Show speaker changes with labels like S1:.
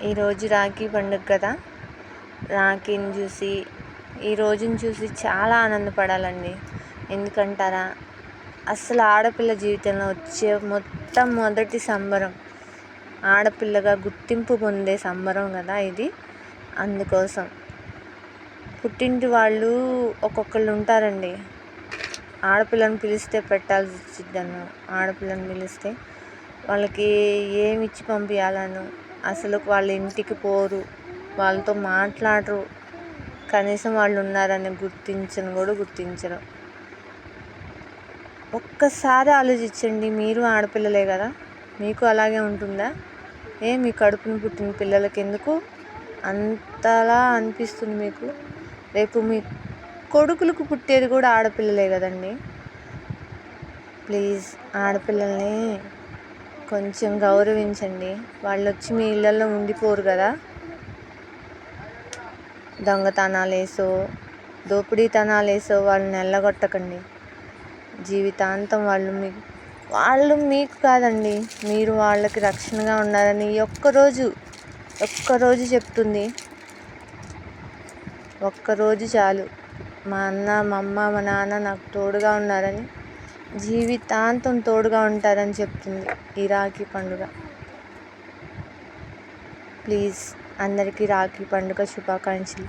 S1: ఈరోజు రాఖీ పండుగ కదా. రాఖీని చూసి ఈ రోజుని చూసి చాలా ఆనందపడాలండి. ఎందుకంటారా, అసలు ఆడపిల్ల జీవితంలో వచ్చే మొట్టమొదటి సంబరం, ఆడపిల్లగా గుర్తింపు పొందే సంబరం కదా ఇది. అందుకోసం పుట్టింటి వాళ్ళు ఒక్కొక్కళ్ళు ఉంటారండి. ఆడపిల్లని పిలిస్తే పెట్టాల్సి వచ్చిద్దను, ఆడపిల్లని పిలిస్తే వాళ్ళకి ఏమి ఇచ్చి పంపించాలను, అసలు వాళ్ళ ఇంటికి పోరు, వాళ్ళతో మాట్లాడరు, కనీసం వాళ్ళు ఉన్నారని గుర్తించరు. ఒక్కసారి ఆలోచించండి, మీరు ఆడపిల్లలే కదా, మీకు అలాగే ఉంటుందా? మీ కడుపును పుట్టిన పిల్లలకి ఎందుకు అంతలా అనిపిస్తుంది మీకు? రేపు మీ కొడుకులకు పుట్టేది కూడా ఆడపిల్లలే కదండి. ప్లీజ్ ఆడపిల్లల్ని కొంచెం గౌరవించండి. వాళ్ళు వచ్చి మీ ఇళ్ళల్లో ఉండిపోరు కదా. దొంగతనాలేసో దోపిడీతనాలేసో వాళ్ళని వెళ్ళగొట్టకండి. జీవితాంతం వాళ్ళు మీకు కాదండి, మీరు వాళ్ళకి రక్షణగా ఉండాలని ఒక్కరోజు చెప్తుంది. ఒక్కరోజు చాలు. మా అన్న, మా అమ్మ, మా నాన్న నాకు తోడుగా ఉన్నారని, జీవితాంతం తోడుగా ఉంటారని చెప్తుంది ఈ రాఖీ పండుగ. ప్లీజ్ అందరికీ రాఖీ పండుగ శుభాకాంక్షలు.